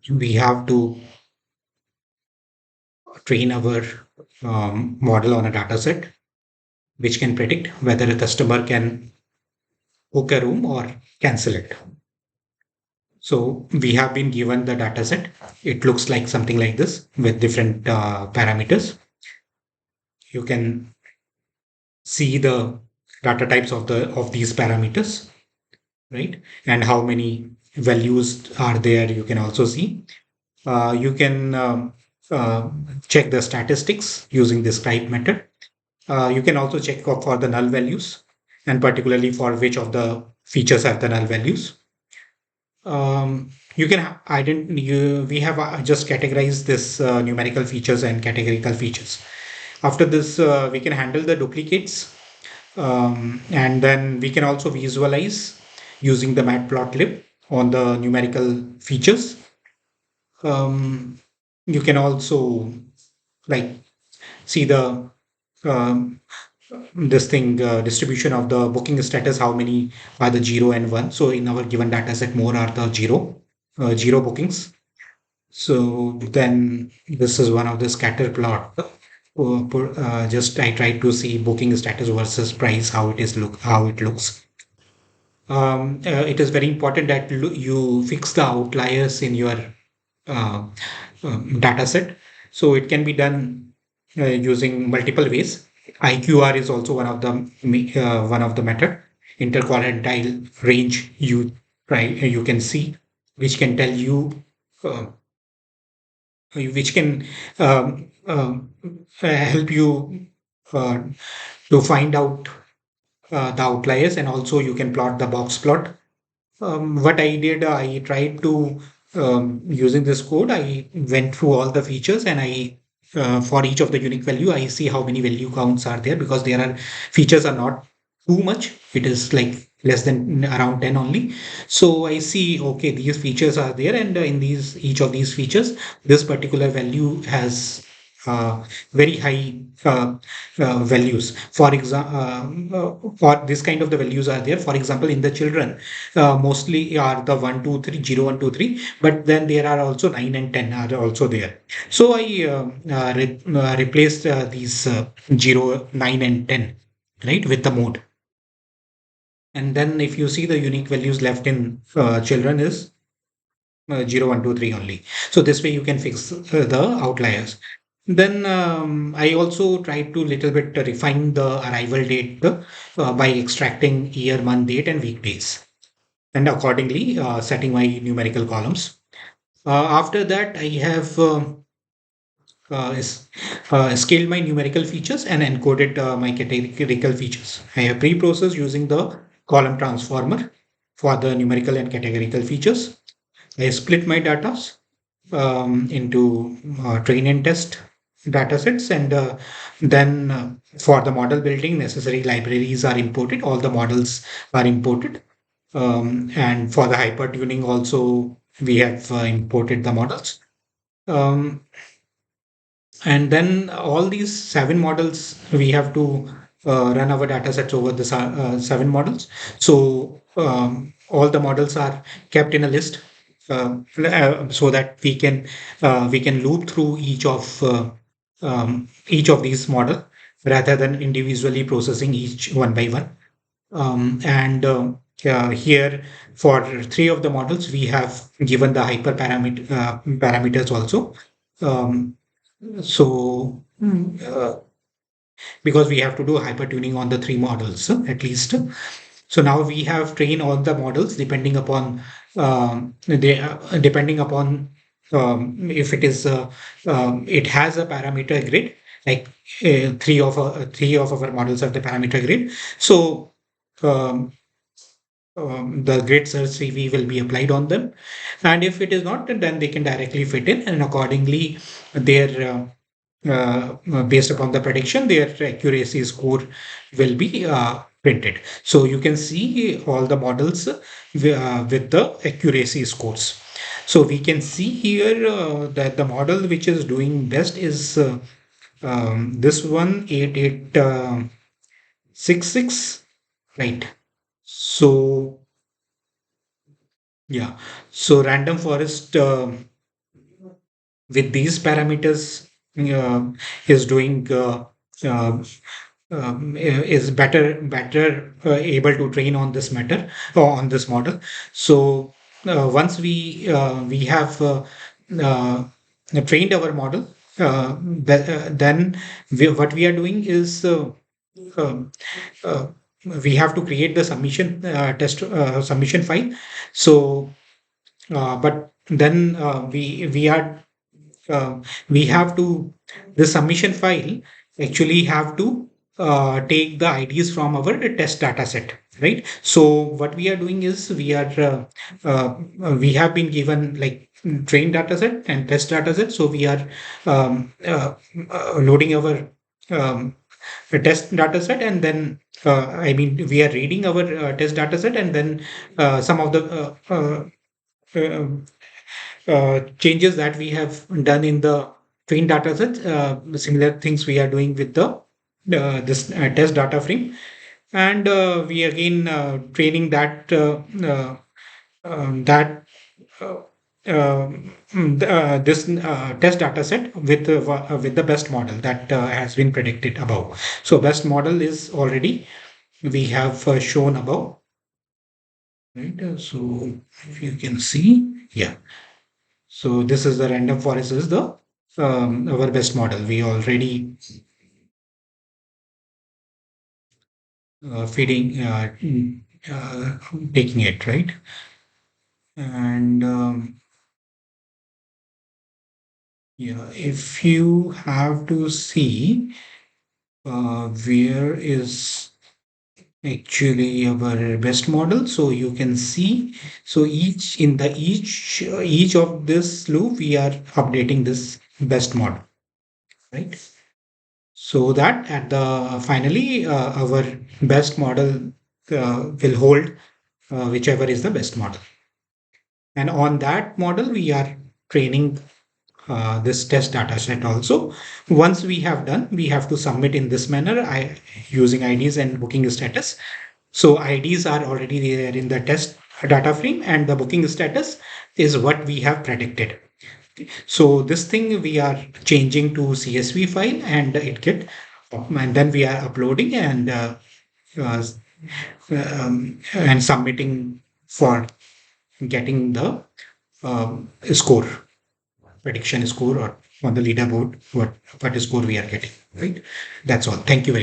we have to train our model on a data set which can predict whether a customer can book a room or cancel it. So we have been given the data set. It looks like something like this with different parameters. You can see the data types of these parameters, right? And how many values are there. You can also see. You can uh, check the statistics using the scribe method. You can also check for the null values, and particularly for which of the features have the null values. You can we have just categorized this numerical features and categorical features. After this, we can handle the duplicates, and then we can also visualize using the matplotlib on the numerical features. Um, you can also like see the um, this thing distribution of the booking status, how many are the 0 and 1. So in our given data set, more are the 0 bookings. So then this is one of the scatter plot. Just I tried to see booking status versus price, how it looks. It is very important that you fix the outliers in your uh, data set. So it can be done using multiple ways. IQR is also one of the method. Interquartile range you can see, which can tell you uh, which can help you uh, to find out the outliers, and also you can plot the box plot. What I did, I tried to using this code. I went through all the features, and I for each of the unique value, I see how many value counts are there, because there are features are not too much. It is like less than around 10 only. So I see, okay, these features are there, and in these each of these features, this particular value has very high values. For this kind of the values are there. For example, in the children, mostly are the 1 2 3 0 1 2 3, but then there are also 9 and 10 are also there. So I replaced these 0 9 and 10, right, with the mode. And then if you see, the unique values left in children is 0 1 2 3 only. So this way you can fix the outliers. Then I also tried to little bit refine the arrival date by extracting year, month, date, and weekdays, and accordingly setting my numerical columns. After that, I have scaled my numerical features and encoded my categorical features. I have pre-processed using the column transformer for the numerical and categorical features. I split my data into train and test data sets, and then for the model building, necessary libraries are imported. All the models are imported. And for the hyper tuning also, we have imported the models. Um, and then all these seven models, we have to run our data sets over the seven models. So all the models are kept in a list, so that we can loop through each of these model, rather than individually processing each one by one. And Here, for three of the models, we have given the parameters also. Um, so, because we have to do hyper tuning on the three models at least. So now we have trained all the models depending upon if it has a parameter grid, like three of our models have the parameter grid. So um, the grid search CV will be applied on them, and if it is not, then they can directly fit in, and accordingly their based upon the prediction, their accuracy score will be printed. So you can see all the models with the accuracy scores. So we can see here that the model which is doing best is this one, 8866, right? So yeah, so random forest. with these parameters uh, is doing is better able to train on this matter or on this model. So once we have uh, trained our model, then what we are doing is um, uh, we have to create the submission test submission file. So but then we have to the submission file actually have to take the IDs from our test data set, right? So what we are doing is we have been given like train data set and test data set. So we are loading our test data set, and then I mean we are reading our test data set, and then some of the changes that we have done in the train data set. Similar things we are doing with the this test data frame, and we again training that uh, this test data set with the best model that has been predicted above. So best model is already we have shown above, right? So if you can see, yeah. So this is the random forest is the our best model. We already feeding uh, taking it, right. And yeah, if you have to see where is actually our best model, so you can see. So each of this loop we are updating this best model, right? So that at the finally our best model will hold whichever is the best model, and on that model we are training this test data set also. Once we have done, we have to submit in this manner, using IDs and booking status. So IDs are already there in the test data frame, and the booking status is what we have predicted. So this thing we are changing to CSV file, and then we are uploading uh, and submitting for getting the score, prediction score, or on the leaderboard what score we are getting, right? That's all. Thank you very